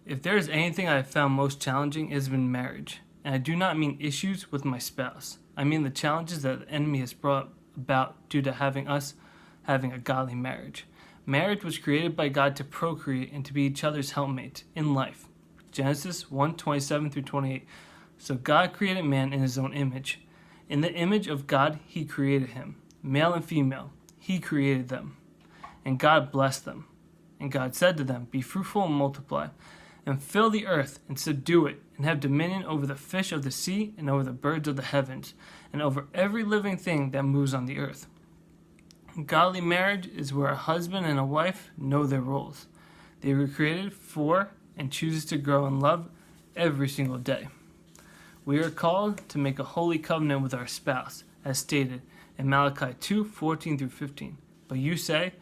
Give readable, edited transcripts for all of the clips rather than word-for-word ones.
If there is anything I have found most challenging, it has been marriage. And I do not mean issues with my spouse. I mean the challenges that the enemy has brought about due to having a godly marriage. Marriage was created by God to procreate and to be each other's helpmates in life. Genesis 1:27 through 28. So God created man in his own image. In the image of God, he created him. Male and female, he created them. And God blessed them. And God said to them, be fruitful and multiply, and fill the earth and subdue it, and have dominion over the fish of the sea, and over the birds of the heavens, and over every living thing that moves on the earth. Godly marriage is where a husband and a wife know their roles. They were created for and chooses to grow in love every single day. We are called to make a holy covenant with our spouse, as stated in Malachi 2:14 through 15. But you say,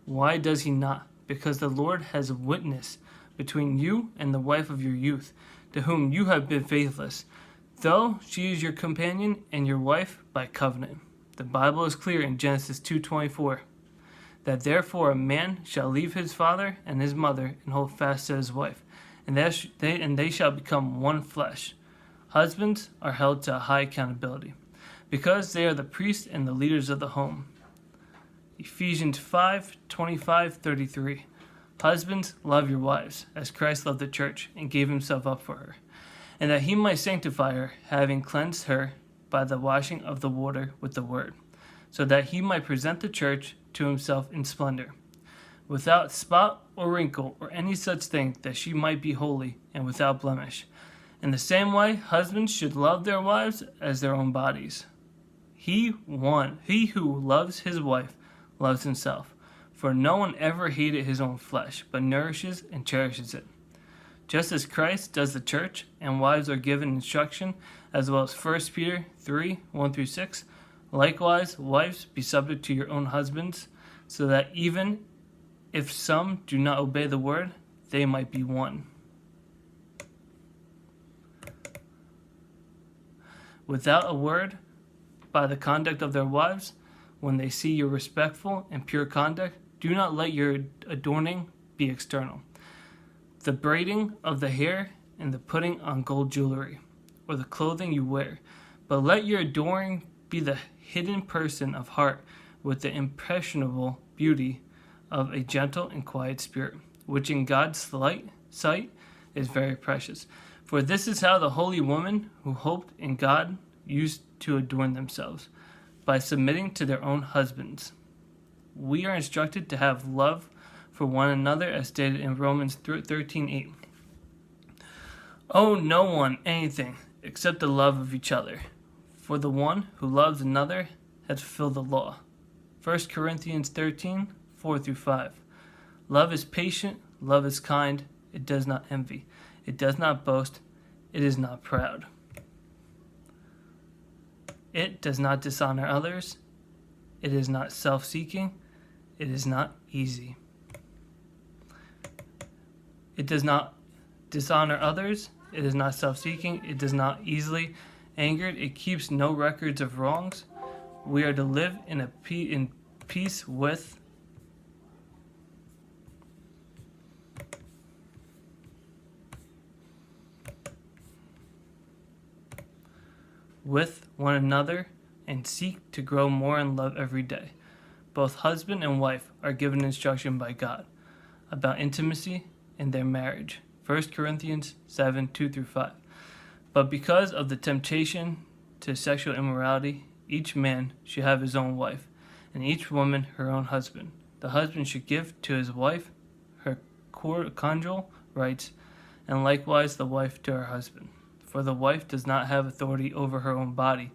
why does he not? Because the Lord has a witness between you and the wife of your youth, to whom you have been faithless, though she is your companion and your wife by covenant. The Bible is clear in Genesis 2:24, that therefore a man shall leave his father and his mother and hold fast to his wife, and they shall become one flesh. Husbands are held to a high accountability, because they are the priests and the leaders of the home. Ephesians 5:25-33. Husbands, love your wives, as Christ loved the church, and gave himself up for her, and that he might sanctify her, having cleansed her by the washing of the water with the word, so that he might present the church to himself in splendor, without spot or wrinkle or any such thing, that she might be holy and without blemish. In the same way, husbands should love their wives as their own bodies. He who loves his wife loves himself. For no one ever hated his own flesh, but nourishes and cherishes it. Just as Christ does the church, and wives are given instruction, as well as 1 Peter 3:1 through 6. Likewise, wives, be subject to your own husbands, so that even if some do not obey the word, they might be won. Without a word, by the conduct of their wives, when they see your respectful and pure conduct, do not let your adorning be external, the braiding of the hair and the putting on gold jewelry, or the clothing you wear, but let your adoring be the hidden person of heart, with the impressionable beauty of a gentle and quiet spirit, which in God's sight is very precious. For this is how the holy women who hoped in God used to adorn themselves, by submitting to their own husbands. We are instructed to have love for one another, as stated in Romans 13:8. Owe no one anything except the love of each other, for the one who loves another has fulfilled the law. 1 Corinthians 13:4 through 5. Love is patient, love is kind, it does not envy, it does not boast, it is not proud. It does not dishonor others, it is not self-seeking, it is not easy. It does not dishonor others, it is not self-seeking, it does not easily angered, it keeps no records of wrongs. We are to live in peace with one another and seek to grow more in love every day. Both husband and wife are given instruction by God about intimacy in their marriage. 1 Corinthians 7:2 through 5. But because of the temptation to sexual immorality, each man should have his own wife, and each woman her own husband. The husband should give to his wife her conjugal rights, and likewise the wife to her husband. For the wife does not have authority over her own body,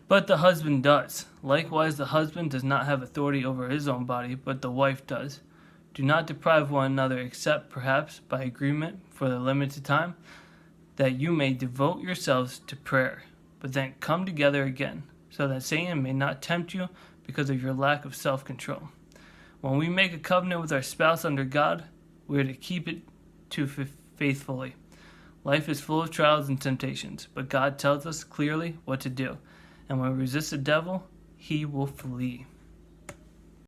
but the husband does. Likewise, the husband does not have authority over his own body, but the wife does. Do not deprive one another, except perhaps by agreement for the limited time, that you may devote yourselves to prayer, but then come together again, so that Satan may not tempt you because of your lack of self-control. When we make a covenant with our spouse under God, we are to keep it to faithfully. Life is full of trials and temptations, but God tells us clearly what to do. And when we resist the devil, he will flee.